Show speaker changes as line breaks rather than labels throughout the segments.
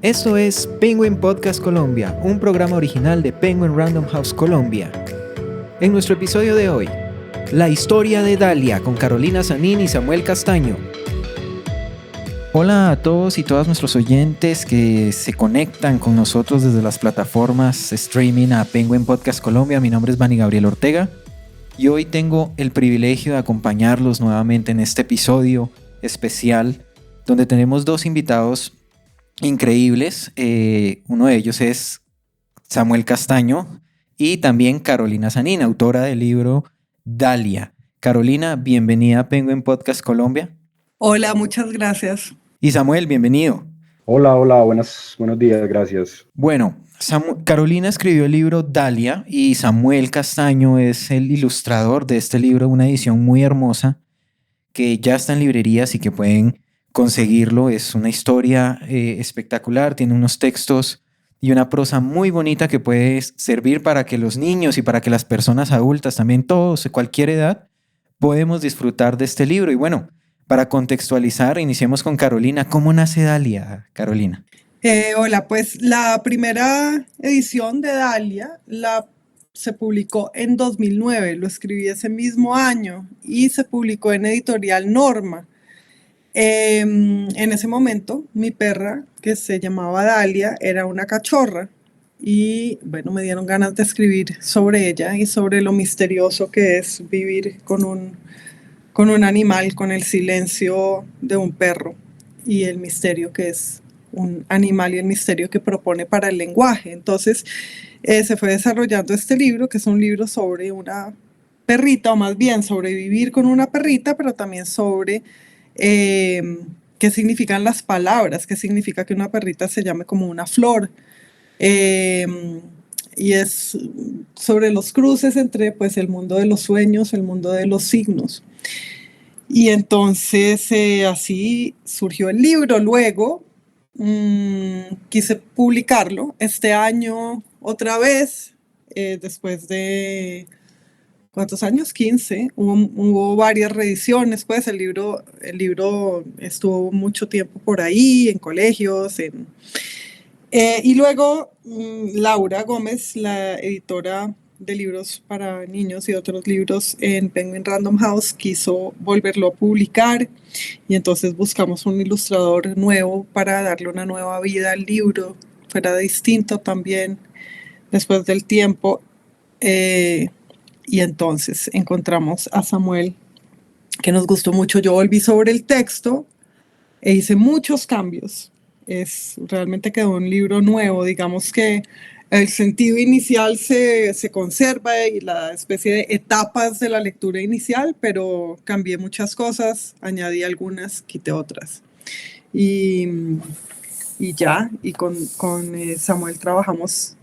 Esto es Penguin Podcast Colombia, un programa original de Penguin Random House Colombia. En nuestro episodio de hoy, la historia de Dalia con Carolina Sanín y Samuel Castaño. Hola a todos y todas nuestros oyentes que se conectan con nosotros desde las plataformas streaming a Penguin Podcast Colombia. Mi nombre es Vani Gabriel Ortega y hoy tengo el privilegio de acompañarlos nuevamente en este episodio especial donde tenemos dos invitados increíbles. Uno de ellos es Samuel Castaño y también Carolina Sanín, autora del libro Dalia. Carolina, bienvenida a Penguin Podcast Colombia.
Hola, muchas gracias.
Y Samuel, bienvenido.
Hola, buenos días, gracias.
Bueno, Carolina escribió el libro Dalia y Samuel Castaño es el ilustrador de este libro, una edición muy hermosa que ya está en librerías y que pueden conseguirlo. Es una historia espectacular, tiene unos textos y una prosa muy bonita que puede servir para que los niños y para que las personas adultas, también todos, de cualquier edad, podemos disfrutar de este libro. Y bueno, para contextualizar, iniciemos con Carolina. ¿Cómo nace Dalia, Carolina?
Hola, pues la primera edición de Dalia se publicó en 2009, lo escribí ese mismo año y se publicó en Editorial Norma. En ese momento, mi perra, que se llamaba Dalia, era una cachorra y bueno, me dieron ganas de escribir sobre ella y sobre lo misterioso que es vivir con un animal, con el silencio de un perro y el misterio que es un animal y el misterio que propone para el lenguaje. Entonces se fue desarrollando este libro, que es un libro sobre una perrita, o más bien sobre vivir con una perrita, pero también sobre qué significan las palabras, qué significa que una perrita se llame como una flor. Y es sobre los cruces entre pues, el mundo de los sueños, el mundo de los signos. Y entonces así surgió el libro. Luego quise publicarlo este año otra vez, después de, ¿cuántos años? 15. Hubo varias reediciones, pues el libro estuvo mucho tiempo por ahí, en colegios, y luego Laura Gómez, la editora de libros para niños y otros libros en Penguin Random House, quiso volverlo a publicar y entonces buscamos un ilustrador nuevo para darle una nueva vida al libro, fuera distinto también después del tiempo, y entonces encontramos a Samuel, que nos gustó mucho. Yo volví sobre el texto e hice muchos cambios. Realmente quedó un libro nuevo, digamos que el sentido inicial se conserva y la especie de etapas de la lectura inicial, pero cambié muchas cosas, añadí algunas, quité otras. Y con Samuel trabajamos,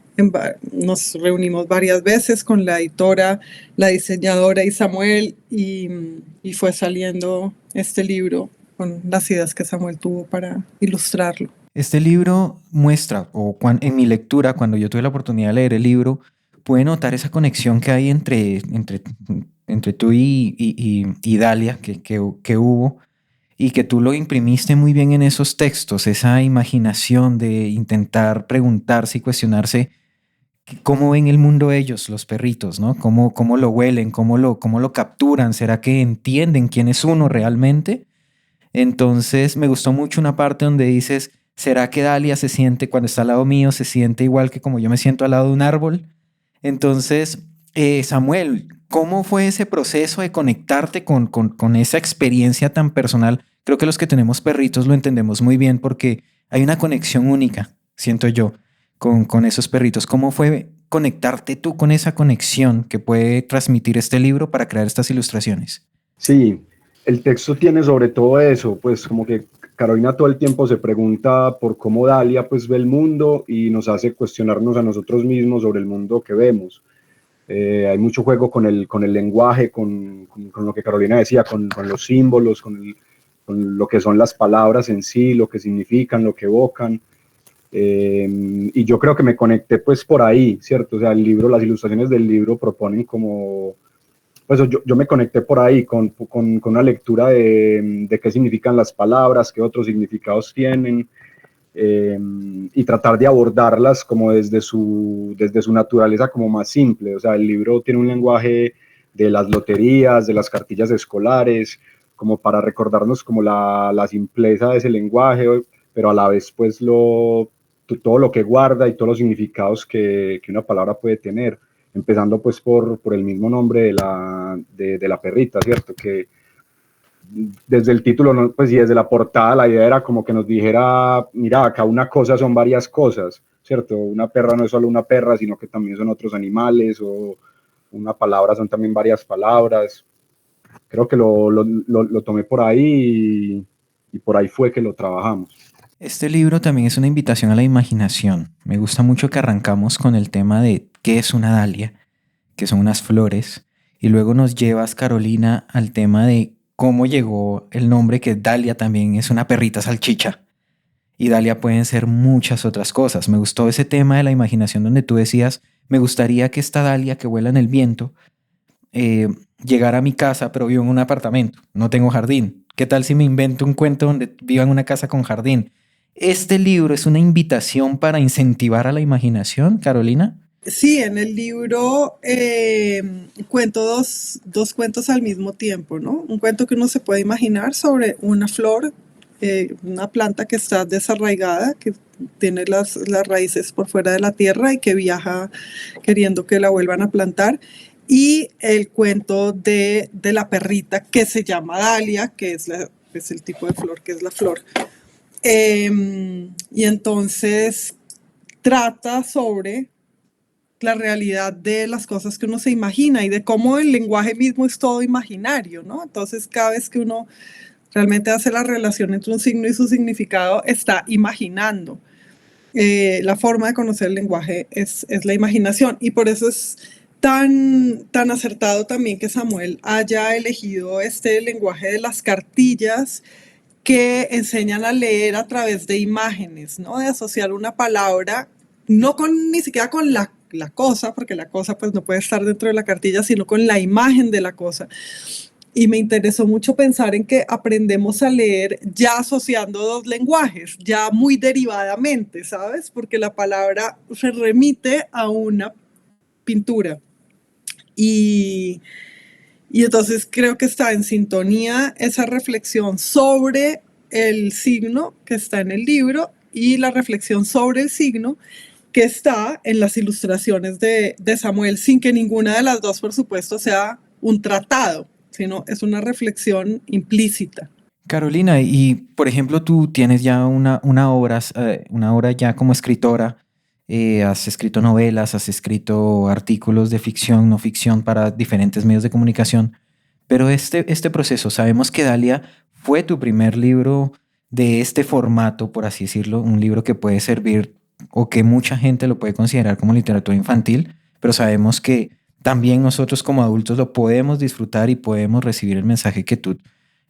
nos reunimos varias veces con la editora, la diseñadora y Samuel, y fue saliendo este libro con las ideas que Samuel tuvo para ilustrarlo.
Este libro muestra, en mi lectura, cuando yo tuve la oportunidad de leer el libro, pude notar esa conexión que hay entre tú y Dalia, que hubo, y que tú lo imprimiste muy bien en esos textos, esa imaginación de intentar preguntarse y cuestionarse cómo ven el mundo ellos, los perritos, ¿no? Cómo lo huelen, cómo lo capturan, ¿será que entienden quién es uno realmente? Entonces me gustó mucho una parte donde dices, ¿será que Dalia se siente, cuando está al lado mío, se siente igual que como yo me siento al lado de un árbol? Entonces, Samuel, ¿cómo fue ese proceso de conectarte con esa experiencia tan personal? Creo que los que tenemos perritos lo entendemos muy bien porque hay una conexión única, siento yo, con esos perritos. ¿Cómo fue conectarte tú con esa conexión que puede transmitir este libro para crear estas ilustraciones?
Sí, el texto tiene sobre todo eso, pues como que Carolina todo el tiempo se pregunta por cómo Dalia pues ve el mundo y nos hace cuestionarnos a nosotros mismos sobre el mundo que vemos. Hay mucho juego con el lenguaje, con lo que Carolina decía, con los símbolos, con lo que son las palabras en sí, lo que significan, lo que evocan. Y yo creo que me conecté pues por ahí, ¿cierto? O sea, el libro, las ilustraciones del libro proponen como... Pues yo me conecté por ahí con una lectura de qué significan las palabras, qué otros significados tienen, y tratar de abordarlas como desde su naturaleza como más simple. O sea, el libro tiene un lenguaje de las loterías, de las cartillas escolares, como para recordarnos como la simpleza de ese lenguaje, pero a la vez pues todo lo que guarda y todos los significados que una palabra puede tener, empezando pues por el mismo nombre de la perrita, ¿cierto? Que desde el título, pues, y desde la portada, la idea era como que nos dijera, mira, acá una cosa son varias cosas, ¿cierto? Una perra no es solo una perra, sino que también son otros animales, o una palabra son también varias palabras. Creo que lo tomé por ahí y por ahí fue que lo trabajamos.
Este libro también es una invitación a la imaginación. Me gusta mucho que arrancamos con el tema de qué es una dalia, que son unas flores, y luego nos llevas, Carolina, al tema de cómo llegó el nombre, que Dalia también es una perrita salchicha, y Dalia pueden ser muchas otras cosas. Me gustó ese tema de la imaginación donde tú decías, me gustaría que esta Dalia que vuela en el viento eh, llegara a mi casa, pero vivo en un apartamento, no tengo jardín. ¿Qué tal si me invento un cuento donde viva en una casa con jardín? ¿Este libro es una invitación para incentivar a la imaginación, Carolina?
Sí, en el libro cuento dos cuentos al mismo tiempo, ¿no? Un cuento que uno se puede imaginar sobre una flor, una planta que está desarraigada, que tiene las raíces por fuera de la tierra y que viaja queriendo que la vuelvan a plantar. Y el cuento de la perrita que se llama Dalia, que es el tipo de flor que es la flor. Y entonces trata sobre la realidad de las cosas que uno se imagina y de cómo el lenguaje mismo es todo imaginario, ¿no? Entonces, cada vez que uno realmente hace la relación entre un signo y su significado, está imaginando. La forma de conocer el lenguaje es la imaginación, y por eso es tan acertado también que Samuel haya elegido este lenguaje de las cartillas que enseñan a leer a través de imágenes, ¿no? De asociar una palabra, no ni siquiera con la cosa, porque la cosa pues no puede estar dentro de la cartilla, sino con la imagen de la cosa. Y me interesó mucho pensar en que aprendemos a leer ya asociando dos lenguajes, ya muy derivadamente, ¿sabes? Porque la palabra se remite a una pintura. Y entonces creo que está en sintonía esa reflexión sobre el signo que está en el libro y la reflexión sobre el signo que está en las ilustraciones de Samuel, sin que ninguna de las dos, por supuesto, sea un tratado, sino es una reflexión implícita.
Carolina, y por ejemplo, tú tienes ya una obra ya como escritora, has escrito novelas, has escrito artículos de ficción, no ficción para diferentes medios de comunicación, pero este proceso, sabemos que Dalia fue tu primer libro de este formato, por así decirlo, un libro que puede servir o que mucha gente lo puede considerar como literatura infantil, pero sabemos que también nosotros como adultos lo podemos disfrutar y podemos recibir el mensaje que tú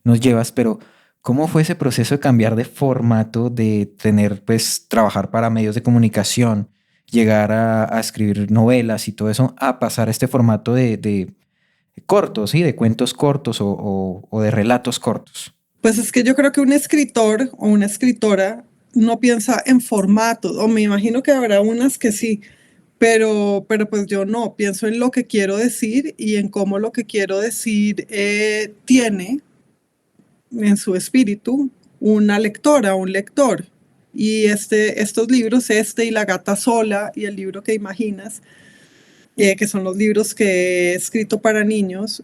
nos llevas, pero ¿cómo fue ese proceso de cambiar de formato, de tener, pues, trabajar para medios de comunicación, llegar a escribir novelas y todo eso, a pasar a este formato de cortos, ¿sí? De cuentos cortos o de relatos cortos?
Pues es que yo creo que un escritor o una escritora no piensa en formatos, o me imagino que habrá unas que sí, pero pues yo no, pienso en lo que quiero decir y en cómo lo que quiero decir tiene en su espíritu una lectora, un lector. Y estos libros, y La gata sola y el libro que imaginas, que son los libros que he escrito para niños,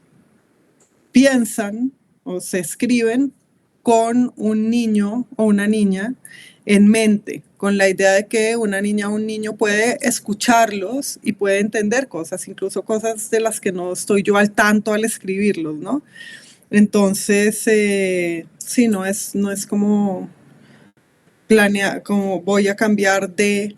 piensan o se escriben con un niño o una niña en mente, con la idea de que una niña o un niño puede escucharlos y puede entender cosas, incluso cosas de las que no estoy yo al tanto al escribirlos, ¿no? Entonces, sí, no es como como voy a cambiar de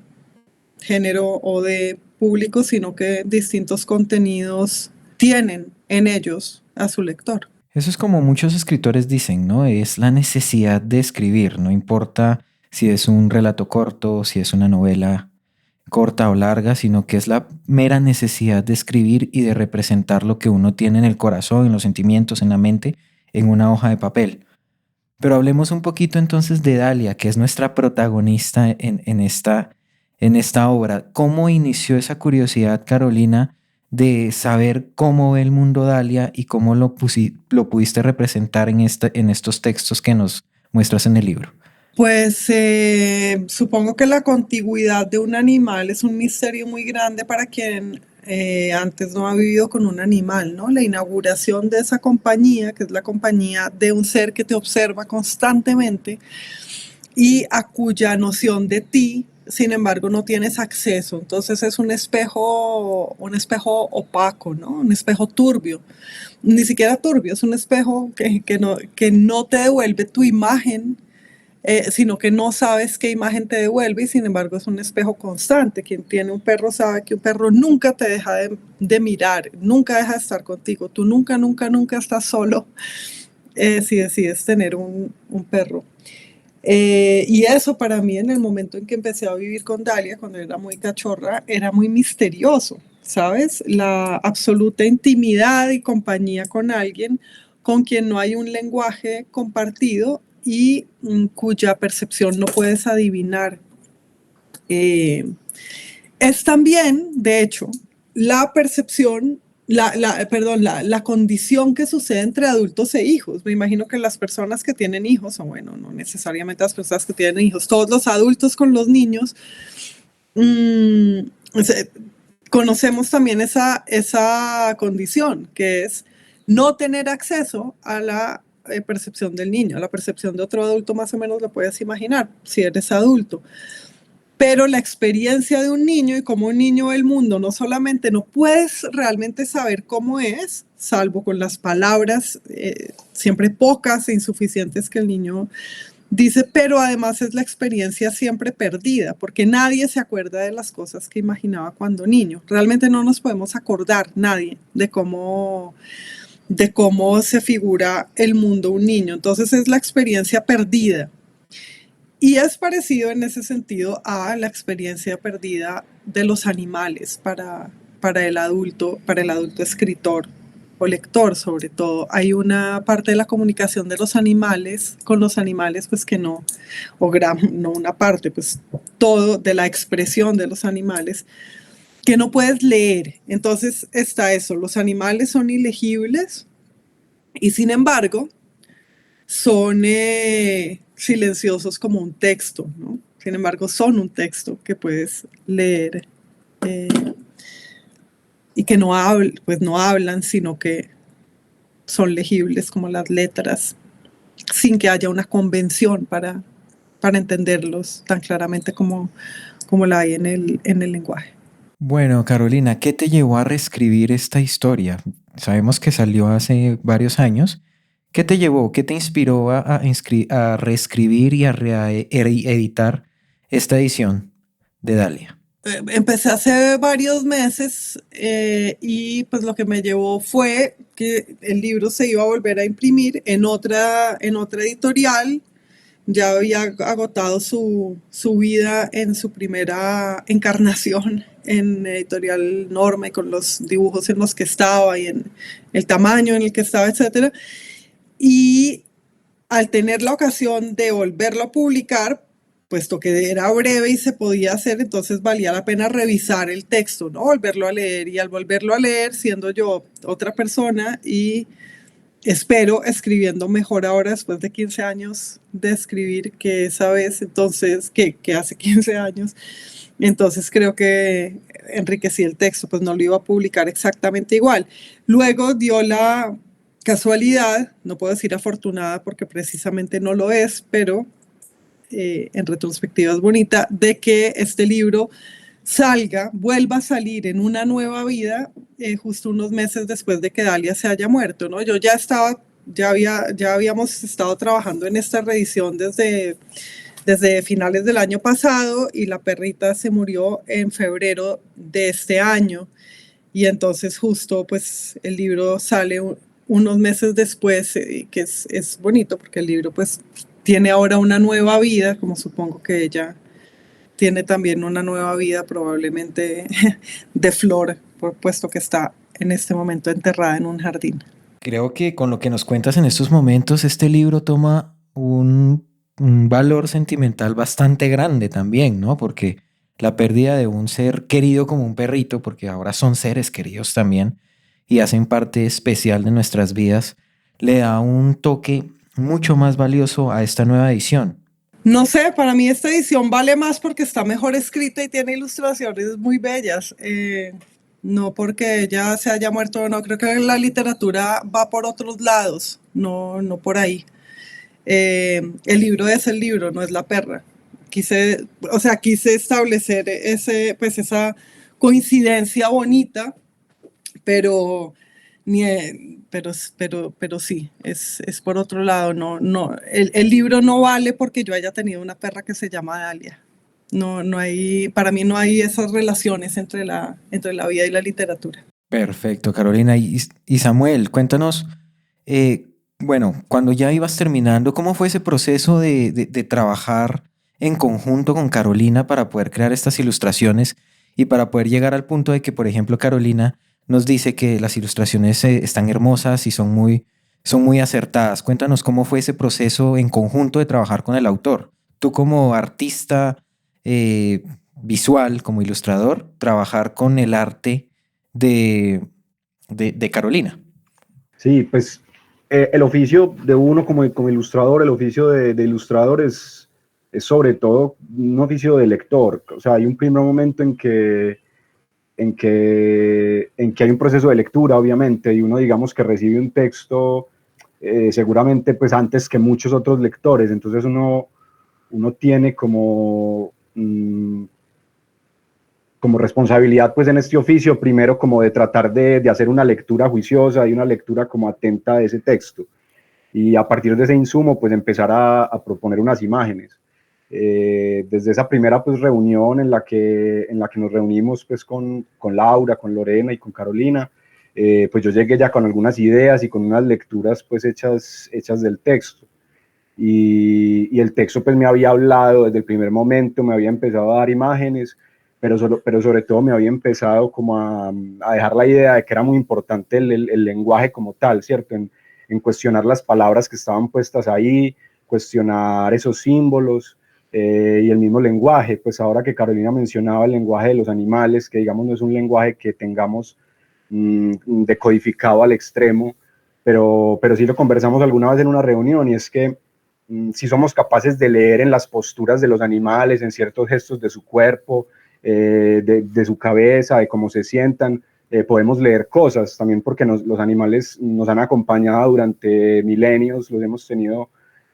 género o de público, sino que distintos contenidos tienen en ellos a su lector.
Eso es como muchos escritores dicen, ¿no? Es la necesidad de escribir, no importa si es un relato corto, si es una novela corta o larga, sino que es la mera necesidad de escribir y de representar lo que uno tiene en el corazón, en los sentimientos, en la mente, en una hoja de papel. Pero hablemos un poquito entonces de Dalia, que es nuestra protagonista en esta obra. ¿Cómo inició esa curiosidad, Carolina, de saber cómo ve el mundo Dalia y cómo lo pudiste representar en estos textos que nos muestras en el libro?
Pues supongo que la contigüidad de un animal es un misterio muy grande para quien antes no ha vivido con un animal, ¿no? La inauguración de esa compañía, que es la compañía de un ser que te observa constantemente y a cuya noción de ti, sin embargo, no tienes acceso. Entonces es un espejo opaco, ¿no? Un espejo turbio. Ni siquiera turbio, es un espejo que no te devuelve tu imagen, sino que no sabes qué imagen te devuelve y sin embargo es un espejo constante. Quien tiene un perro sabe que un perro nunca te deja de mirar, nunca deja de estar contigo. Tú nunca, nunca, nunca estás solo si decides tener un perro. Y eso para mí en el momento en que empecé a vivir con Dalia, cuando era muy cachorra, era muy misterioso, ¿sabes? La absoluta intimidad y compañía con alguien con quien no hay un lenguaje compartido y cuya percepción no puedes adivinar. Es también, de hecho, la percepción, la condición que sucede entre adultos e hijos. Me imagino que las personas que tienen hijos, o bueno, no necesariamente las personas que tienen hijos, todos los adultos con los niños, conocemos también esa condición, que es no tener acceso a la percepción del niño, a la percepción de otro adulto, más o menos lo puedes imaginar, si eres adulto. Pero la experiencia de un niño y cómo un niño ve el mundo, no solamente no puedes realmente saber cómo es, salvo con las palabras siempre pocas e insuficientes que el niño dice, pero además es la experiencia siempre perdida, porque nadie se acuerda de las cosas que imaginaba cuando niño. Realmente no nos podemos acordar nadie de cómo se figura el mundo un niño. Entonces es la experiencia perdida. Y es parecido en ese sentido a la experiencia perdida de los animales para el adulto escritor o lector sobre todo. Hay una parte de la comunicación de los animales con los animales pues que no, no una parte, pues todo de la expresión de los animales que no puedes leer. Entonces está eso, los animales son ilegibles y sin embargo son silenciosos como un texto, ¿no? Sin embargo, son un texto que puedes leer y que no hablan, sino que son legibles como las letras, sin que haya una convención para entenderlos tan claramente como la hay en el lenguaje.
Bueno, Carolina, ¿qué te llevó a reescribir esta historia? Sabemos que salió hace varios años. ¿Qué te llevó? ¿Qué te inspiró a reescribir y a reeditar esta edición de Dalia?
Empecé hace varios meses y pues lo que me llevó fue que el libro se iba a volver a imprimir en otra editorial. Ya había agotado su vida en su primera encarnación en Editorial Norma y con los dibujos en los que estaba y en el tamaño en el que estaba, etcétera. Y al tener la ocasión de volverlo a publicar, puesto que era breve y se podía hacer, entonces valía la pena revisar el texto, ¿no? Volverlo a leer, y al volverlo a leer, siendo yo otra persona y espero escribiendo mejor ahora después de 15 años de escribir que esa vez, entonces, que hace 15 años, entonces creo que enriquecí el texto, pues no lo iba a publicar exactamente igual. Luego dio la casualidad, no puedo decir afortunada porque precisamente no lo es, pero en retrospectiva es bonita, de que este libro vuelva a salir en una nueva vida justo unos meses después de que Dalia se haya muerto, ¿no? Yo ya habíamos estado trabajando en esta reedición desde finales del año pasado y la perrita se murió en febrero de este año y entonces justo pues el libro sale unos meses después, que es bonito porque el libro pues tiene ahora una nueva vida, como supongo que ella tiene también una nueva vida probablemente de flor, puesto que está en este momento enterrada en un jardín.
Creo que con lo que nos cuentas en estos momentos, este libro toma un valor sentimental bastante grande también, ¿no? Porque la pérdida de un ser querido como un perrito, porque ahora son seres queridos también y hacen parte especial de nuestras vidas, le da un toque mucho más valioso a esta nueva edición.
No sé, para mí esta edición vale más porque está mejor escrita y tiene ilustraciones muy bellas. No porque ella se haya muerto, no, creo que la literatura va por otros lados, no por ahí. El libro es el libro, no es la perra. Quise establecer esa coincidencia bonita, pero, pero sí, es por otro lado. El libro no vale porque yo haya tenido una perra que se llama Dalia. No hay, para mí no hay esas relaciones entre la vida y la literatura.
Perfecto, Carolina. Y Samuel, cuéntanos, eh, bueno, cuando ya ibas terminando, ¿cómo fue ese proceso de trabajar en conjunto con Carolina para poder crear estas ilustraciones y para poder llegar al punto de que, por ejemplo, Carolina nos dice que las ilustraciones están hermosas y son muy acertadas? Cuéntanos cómo fue ese proceso en conjunto de trabajar con el autor. Tú como artista eh, visual, como ilustrador, trabajar con el arte de, de Carolina.
Sí, pues el oficio de uno como ilustrador, el oficio de ilustrador es sobre todo un oficio de lector. O sea, hay un primer momento en que hay un proceso de lectura, obviamente, y uno, digamos, que recibe un texto seguramente pues antes que muchos otros lectores. Entonces uno tiene como responsabilidad pues en este oficio, primero como de tratar de hacer una lectura juiciosa y una lectura como atenta de ese texto. Y a partir de ese insumo pues empezar a proponer unas imágenes. Desde esa primera pues reunión en la que nos reunimos pues con Laura, con Lorena y con Carolina, pues yo llegué ya con algunas ideas y con unas lecturas pues hechas del texto. Y el texto pues me había hablado desde el primer momento, me había empezado a dar imágenes, pero sobre todo me había empezado como a dejar la idea de que era muy importante el lenguaje como tal, ¿cierto? En cuestionar las palabras que estaban puestas ahí, cuestionar esos símbolos y el mismo lenguaje. Pues ahora que Carolina mencionaba el lenguaje de los animales, que digamos no es un lenguaje que tengamos decodificado al extremo, pero sí lo conversamos alguna vez en una reunión, y es que si somos capaces de leer en las posturas de los animales, en ciertos gestos de su cuerpo, de su cabeza, de cómo se sientan, podemos leer cosas también, porque los animales nos han acompañado durante milenios, los hemos tenido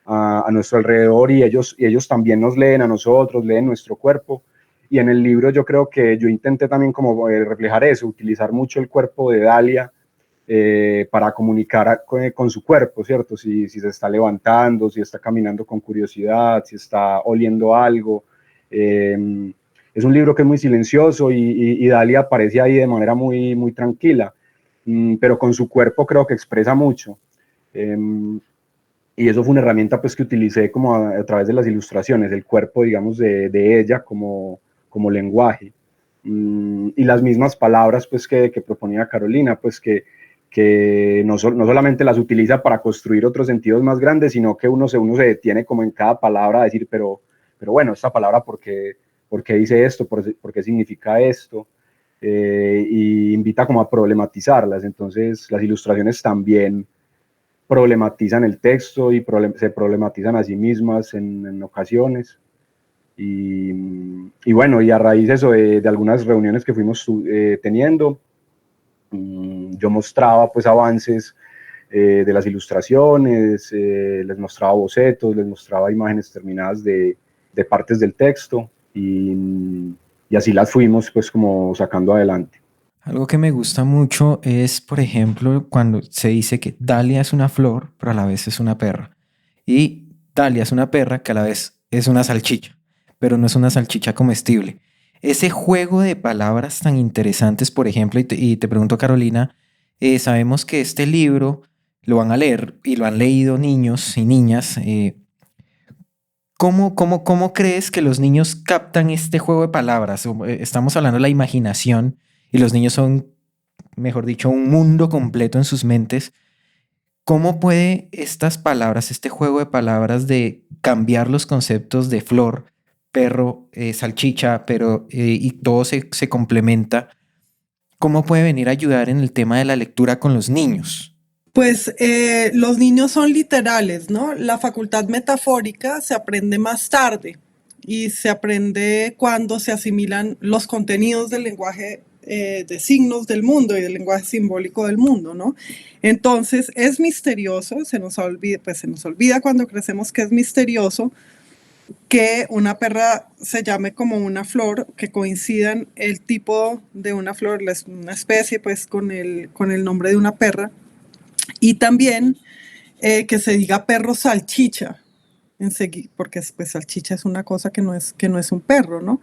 a nuestro alrededor, y ellos también nos leen a nosotros, leen nuestro cuerpo. Y en el libro yo creo que yo intenté también como reflejar eso, utilizar mucho el cuerpo de Dalia para comunicar con su cuerpo, ¿cierto? Si se está levantando, si está caminando con curiosidad, si está oliendo algo. Es un libro que es muy silencioso y Dalia aparece ahí de manera muy, muy tranquila, pero con su cuerpo creo que expresa mucho. Y eso fue una herramienta pues que utilicé como a través de las ilustraciones, el cuerpo, digamos, de ella como lenguaje. Y las mismas palabras pues que proponía Carolina, pues que no solamente las utiliza para construir otros sentidos más grandes, sino que uno se detiene como en cada palabra a decir, pero bueno, esta palabra, ¿por qué dice esto? ¿Por qué significa esto? Y invita como a problematizarlas. Entonces las ilustraciones también problematizan el texto y se problematizan a sí mismas en ocasiones. Y bueno, y a raíz de eso, de algunas reuniones que fuimos teniendo, yo mostraba pues avances de las ilustraciones, les mostraba bocetos, les mostraba imágenes terminadas de partes del texto, y así las fuimos pues como sacando adelante.
Algo que me gusta mucho es, por ejemplo, cuando se dice que Dalia es una flor, pero a la vez es una perra. Y Dalia es una perra que a la vez es una salchicha, pero no es una salchicha comestible. Ese juego de palabras tan interesantes, por ejemplo, y te pregunto, Carolina, sabemos que este libro lo van a leer y lo han leído niños y niñas. ¿Cómo crees que los niños captan este juego de palabras? Estamos hablando de la imaginación y los niños son, mejor dicho, un mundo completo en sus mentes. ¿cómo puede estas palabras, este juego de palabras de cambiar los conceptos de flor, perro, salchicha, pero y todo se complementa? ¿Cómo puede venir a ayudar en el tema de la lectura con los niños?
Pues los niños son literales, ¿no? La facultad metafórica se aprende más tarde y se aprende cuando se asimilan los contenidos del lenguaje de signos del mundo y del lenguaje simbólico del mundo, ¿no? Entonces es misterioso, se nos olvida cuando crecemos que es misterioso que una perra se llame como una flor, que coincidan el tipo de una flor, una especie, pues con el nombre de una perra. Y también que se diga perro salchicha, porque pues, salchicha es una cosa que no es un perro, ¿no?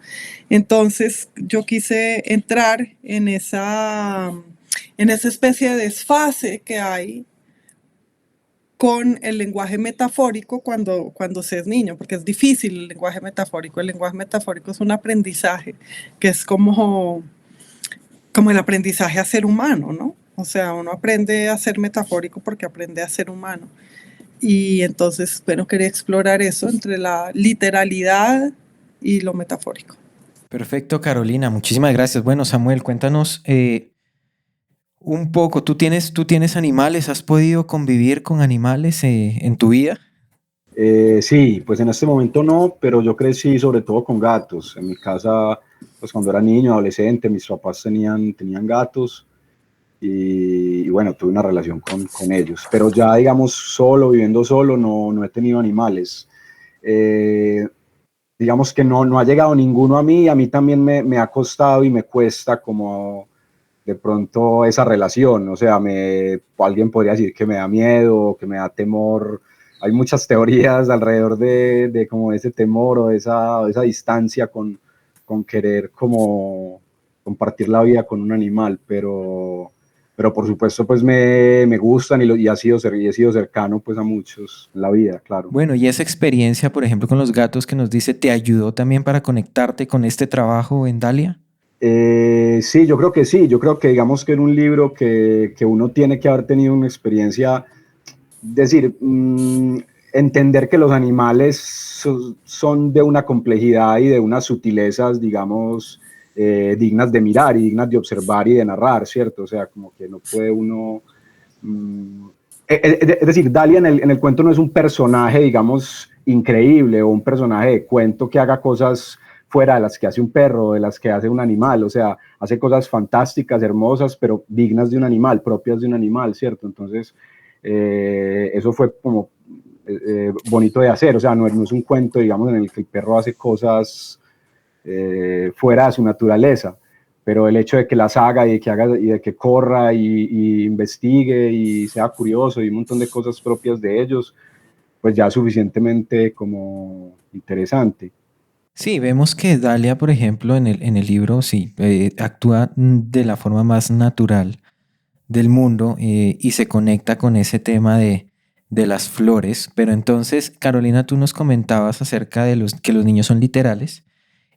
Entonces yo quise entrar en esa especie de desfase que hay con el lenguaje metafórico cuando se es niño, porque es difícil el lenguaje metafórico. El lenguaje metafórico es un aprendizaje que es como el aprendizaje a ser humano, ¿no? O sea, uno aprende a ser metafórico porque aprende a ser humano. Y entonces, bueno, quería explorar eso entre la literalidad y lo metafórico.
Perfecto, Carolina. Muchísimas gracias. Bueno, Samuel, cuéntanos un poco. ¿Tú tienes animales? ¿Has podido convivir con animales en tu vida?
Sí, pues en este momento no, pero yo crecí sobre todo con gatos. En mi casa, pues cuando era niño, adolescente, mis papás tenían gatos y bueno, tuve una relación con ellos. Pero ya, digamos, viviendo solo, no he tenido animales. Eh, digamos que no ha llegado ninguno a mí también me ha costado y me cuesta como de pronto esa relación, o sea, alguien podría decir que me da miedo, que me da temor. Hay muchas teorías alrededor de como ese temor o esa distancia con querer como compartir la vida con un animal, pero por supuesto pues me gustan y he sido cercano pues a muchos en la vida, claro.
Bueno, y esa experiencia, por ejemplo, con los gatos que nos dice, ¿te ayudó también para conectarte con este trabajo en Dalia?
Sí, yo creo que sí, yo creo que digamos que en un libro que uno tiene que haber tenido una experiencia, decir, entender que los animales son de una complejidad y de unas sutilezas, digamos, dignas de mirar y dignas de observar y de narrar, ¿cierto? O sea, como que no puede uno... es decir, Dalia en el cuento no es un personaje, digamos, increíble o un personaje de cuento que haga cosas fuera de las que hace un perro, de las que hace un animal, o sea, hace cosas fantásticas, hermosas, pero dignas de un animal, propias de un animal, ¿cierto? Entonces, eso fue como bonito de hacer, o sea, no es un cuento, digamos, en el que el perro hace cosas fuera de su naturaleza, pero el hecho de que las haga y de que corra y investigue y sea curioso y un montón de cosas propias de ellos, pues ya es suficientemente como interesante.
Sí, vemos que Dalia, por ejemplo, en el libro, sí, actúa de la forma más natural del mundo y se conecta con ese tema de las flores. Pero entonces, Carolina, tú nos comentabas acerca de que los niños son literales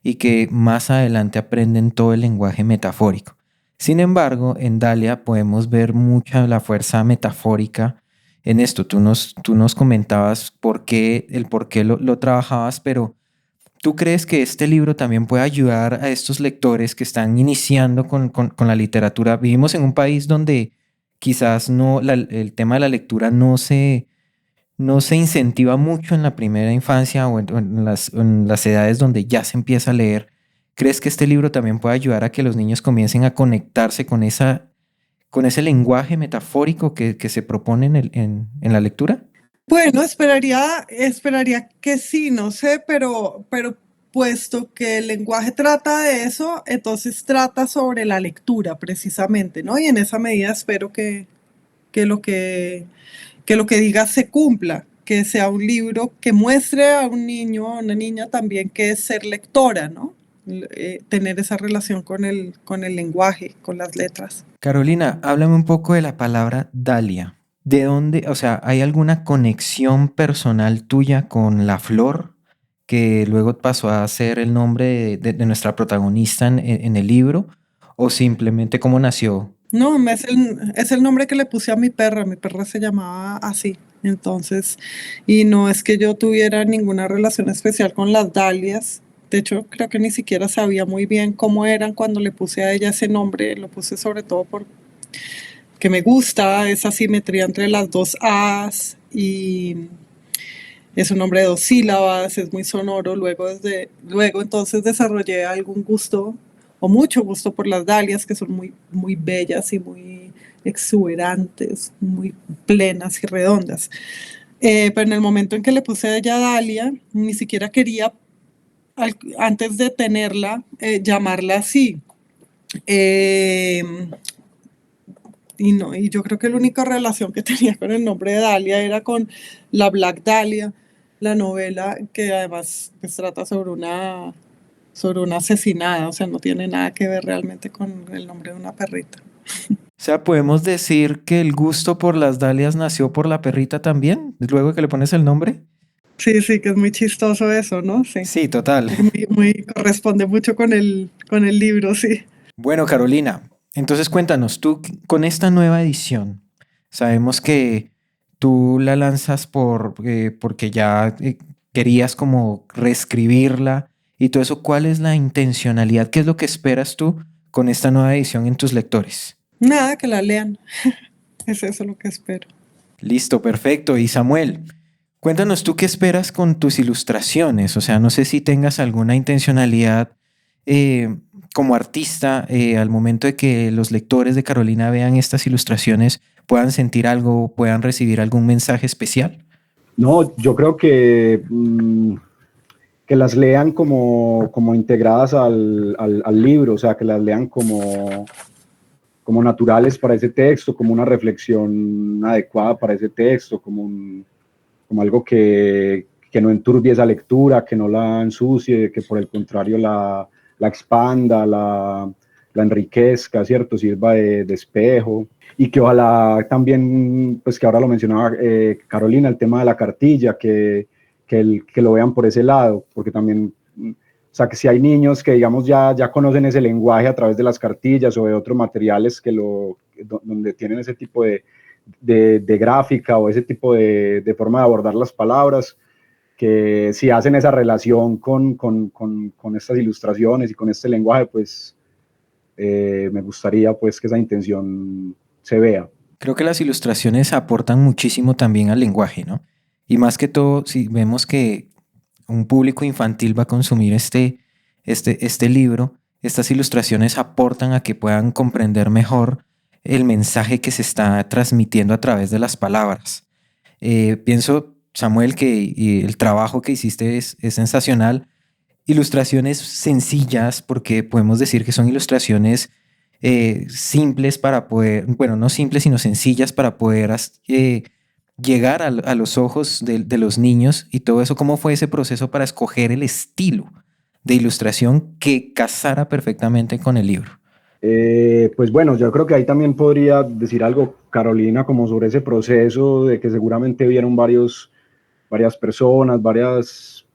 y que más adelante aprenden todo el lenguaje metafórico. Sin embargo, en Dalia podemos ver mucha la fuerza metafórica en esto. Tú nos comentabas el por qué lo trabajabas, pero ¿tú crees que este libro también puede ayudar a estos lectores que están iniciando con la literatura? Vivimos en un país donde quizás el tema de la lectura no se incentiva mucho en la primera infancia o en las edades donde ya se empieza a leer. ¿Crees que este libro también puede ayudar a que los niños comiencen a conectarse con ese lenguaje metafórico que se propone en la lectura?
Bueno, esperaría que sí, no sé, pero puesto que el lenguaje trata de eso, entonces trata sobre la lectura precisamente, ¿no? Y en esa medida espero que lo que, que lo que diga se cumpla, que sea un libro que muestre a un niño o a una niña también que es ser lectora, ¿no? Tener esa relación con el lenguaje, con las letras.
Carolina, háblame un poco de la palabra Dalia. ¿De dónde, o sea, hay alguna conexión personal tuya con la flor que luego pasó a ser el nombre de nuestra protagonista en el libro? ¿O simplemente cómo nació?
No, es el nombre que le puse a mi perra se llamaba así. Entonces, y no es que yo tuviera ninguna relación especial con las dalias. De hecho, creo que ni siquiera sabía muy bien cómo eran cuando le puse a ella ese nombre. Lo puse sobre todo porque me gusta esa simetría entre las dos A's y es un nombre de dos sílabas, es muy sonoro. Luego entonces desarrollé algún gusto o mucho gusto por las dalias, que son muy, muy bellas y muy exuberantes, muy plenas y redondas. Pero en el momento en que le puse a ella Dalia, ni siquiera quería, antes de tenerla, llamarla así. Eh, y no, y yo creo que la única relación que tenía con el nombre de Dalia era con la Black Dahlia, la novela que además pues, trata sobre una asesinada, o sea, no tiene nada que ver realmente con el nombre de una perrita.
O sea, podemos decir que el gusto por las dalias nació por la perrita también, luego que le pones el nombre.
Sí, sí, que es muy chistoso eso, ¿no? Sí.
Sí, total.
Corresponde mucho con el libro, sí.
Bueno, Carolina, entonces cuéntanos, tú con esta nueva edición, sabemos que tú la lanzas porque ya querías como reescribirla y todo eso. ¿Cuál es la intencionalidad? ¿Qué es lo que esperas tú con esta nueva edición en tus lectores?
Nada, que la lean. Es eso lo que espero.
Listo, perfecto. Y Samuel, cuéntanos tú qué esperas con tus ilustraciones. O sea, no sé si tengas alguna intencionalidad eh, como artista al momento de que los lectores de Carolina vean estas ilustraciones, puedan sentir algo, puedan recibir algún mensaje especial.
No, yo creo que las lean como integradas al libro, o sea, que las lean como naturales para ese texto, como una reflexión adecuada para ese texto, como algo que no enturbie esa lectura, que no la ensucie, que por el contrario la expanda, la enriquezca, ¿cierto? Sirva de espejo. Y que ojalá también, pues que ahora lo mencionaba Carolina, el tema de la cartilla, que lo vean por ese lado, porque también, o sea, que si hay niños que, digamos, ya conocen ese lenguaje a través de las cartillas o de otros materiales donde tienen ese tipo de gráfica o ese tipo de forma de abordar las palabras, que si hacen esa relación con estas ilustraciones y con este lenguaje, pues me gustaría pues que esa intención se vea.
Creo que las ilustraciones aportan muchísimo también al lenguaje, ¿no? Y más que todo, si vemos que un público infantil va a consumir este libro, estas ilustraciones aportan a que puedan comprender mejor el mensaje que se está transmitiendo a través de las palabras. Pienso, Samuel, que y el trabajo que hiciste es sensacional. Ilustraciones sencillas, porque podemos decir que son ilustraciones simples para poder, bueno, no simples, sino sencillas para poder llegar a los ojos de los niños y todo eso. ¿Cómo fue ese proceso para escoger el estilo de ilustración que casara perfectamente con el libro?
Pues bueno, yo creo que ahí también podría decir algo, Carolina, como sobre ese proceso de que seguramente vieron varias personas,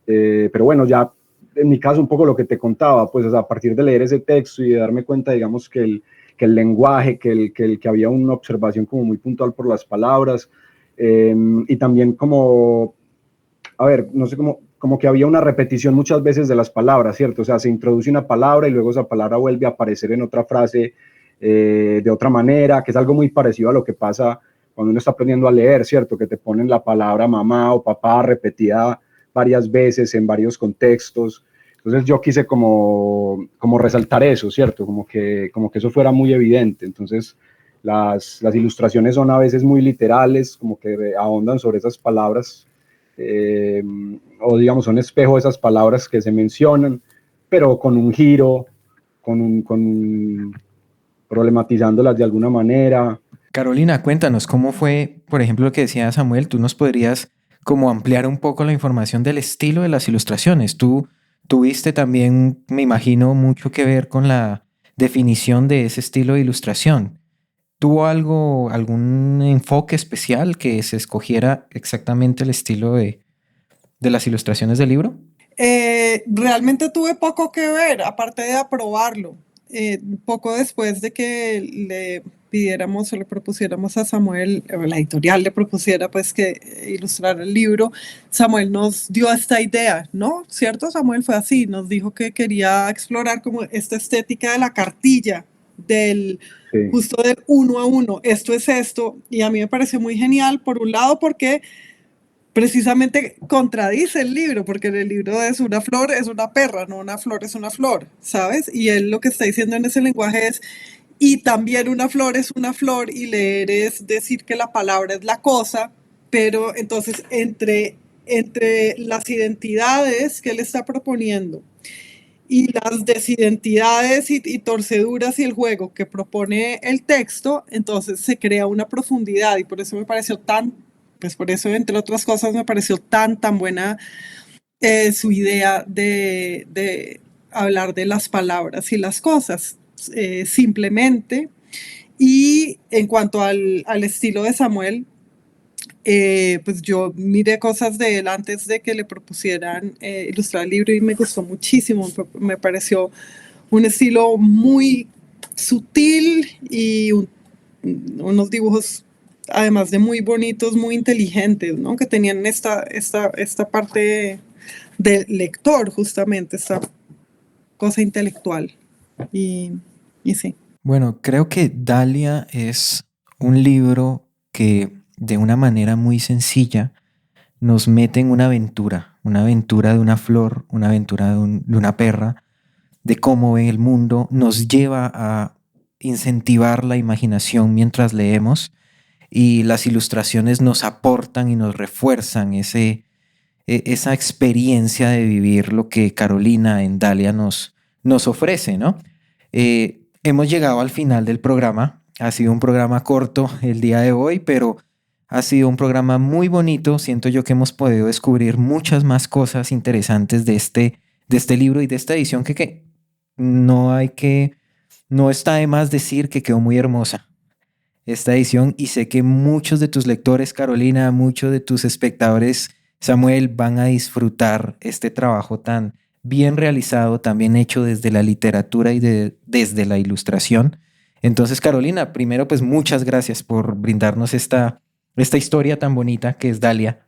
pero bueno, ya en mi caso un poco lo que te contaba, pues o sea, a partir de leer ese texto y de darme cuenta, digamos, que el lenguaje, que había una observación como muy puntual por las palabras, y también como, a ver, no sé, como que había una repetición muchas veces de las palabras, ¿cierto? O sea, se introduce una palabra y luego esa palabra vuelve a aparecer en otra frase de otra manera, que es algo muy parecido a lo que pasa cuando uno está aprendiendo a leer, ¿cierto? Que te ponen la palabra mamá o papá repetida varias veces en varios contextos. Entonces yo quise como resaltar eso, ¿cierto? Como que eso fuera muy evidente. Entonces las ilustraciones son a veces muy literales, como que ahondan sobre esas palabras, o digamos son espejo de esas palabras que se mencionan, pero con un giro, problematizándolas de alguna manera.
Carolina, cuéntanos cómo fue, por ejemplo, lo que decía Samuel. Tú nos podrías como ampliar un poco la información del estilo de las ilustraciones. Tú tuviste también, me imagino, mucho que ver con la definición de ese estilo de ilustración. ¿Tuvo algún enfoque especial que se escogiera exactamente el estilo de las ilustraciones del libro?
Realmente tuve poco que ver, aparte de aprobarlo. Poco después de que le pidiéramos o le propusiéramos a Samuel, o la editorial le propusiera pues que ilustrara el libro, Samuel nos dio esta idea, ¿no? ¿Cierto? Samuel fue así, nos dijo que quería explorar como esta estética de la cartilla, justo del 1 a 1, esto es esto, y a mí me pareció muy genial, por un lado porque precisamente contradice el libro, porque en el libro es una flor, es una perra, no una flor, es una flor, ¿sabes? Y él lo que está diciendo en ese lenguaje es, y también una flor es una flor, y leer es decir que la palabra es la cosa, pero entonces entre las identidades que él está proponiendo y las desidentidades y torceduras y el juego que propone el texto, entonces se crea una profundidad, y por eso me pareció pues por eso, entre otras cosas, me pareció tan buena su idea de hablar de las palabras y las cosas simplemente. Y en cuanto al estilo de Samuel, pues yo miré cosas de él antes de que le propusieran ilustrar el libro y me gustó muchísimo. Me pareció un estilo muy sutil y unos dibujos además de muy bonitos, muy inteligentes, ¿no? Que tenían esta parte de lector, justamente, esta cosa intelectual. Y sí.
Bueno, creo que Dalia es un libro que de una manera muy sencilla nos mete en una aventura de una flor, una aventura de una perra, de cómo ve el mundo, nos lleva a incentivar la imaginación mientras leemos, y las ilustraciones nos aportan y nos refuerzan esa experiencia de vivir lo que Carolina en Dalia nos ofrece, ¿no? Hemos llegado al final del programa. Ha sido un programa corto el día de hoy, pero ha sido un programa muy bonito. Siento yo que hemos podido descubrir muchas más cosas interesantes de este libro y de esta edición que no está de más decir que quedó muy hermosa esta edición, y sé que muchos de tus lectores, Carolina, muchos de tus espectadores, Samuel, van a disfrutar este trabajo tan bien realizado, tan bien hecho desde la literatura y desde la ilustración. Entonces, Carolina, primero pues muchas gracias por brindarnos esta historia tan bonita que es Dalia,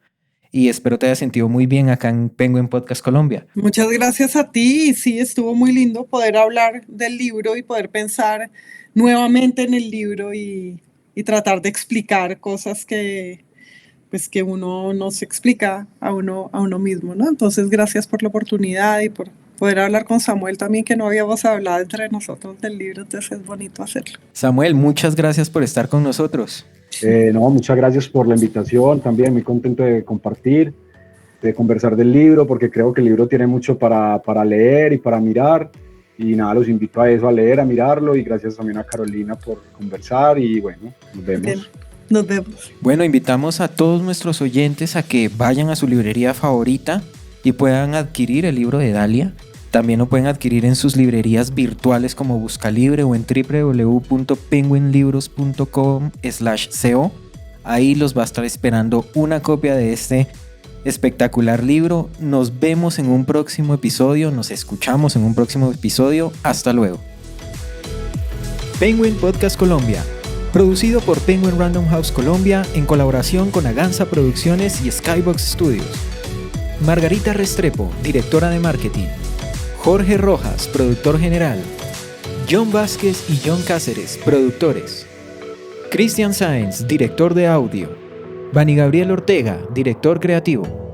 y espero te hayas sentido muy bien acá en Penguin Podcast Colombia.
Muchas gracias a ti, y sí, estuvo muy lindo poder hablar del libro y poder pensar nuevamente en el libro y tratar de explicar cosas que uno no se explica a uno mismo, ¿no? Entonces, gracias por la oportunidad y por poder hablar con Samuel también, que no habíamos hablado entre nosotros del libro, entonces es bonito hacerlo.
Samuel, muchas gracias por estar con nosotros.
No, muchas gracias por la invitación, también muy contento de compartir, de conversar del libro, porque creo que el libro tiene mucho para leer y para mirar, y nada, los invito a eso, a leer, a mirarlo, y gracias también a Carolina por conversar, y bueno, nos vemos.
Bien, nos vemos.
Bueno, invitamos a todos nuestros oyentes a que vayan a su librería favorita y puedan adquirir el libro de Dalia. También lo pueden adquirir en sus librerías virtuales como Buscalibre o en www.penguinlibros.com/co. Ahí los va a estar esperando una copia de este espectacular libro. Nos vemos en un próximo episodio, nos escuchamos en un próximo episodio. Hasta luego. Penguin Podcast Colombia, producido por Penguin Random House Colombia en colaboración con Aganza Producciones y Skybox Studios. Margarita Restrepo, directora de marketing. Jorge Rojas, productor general. John Vázquez y John Cáceres, productores. Cristian Sáenz, director de audio. Vani Gabriel Ortega, director creativo.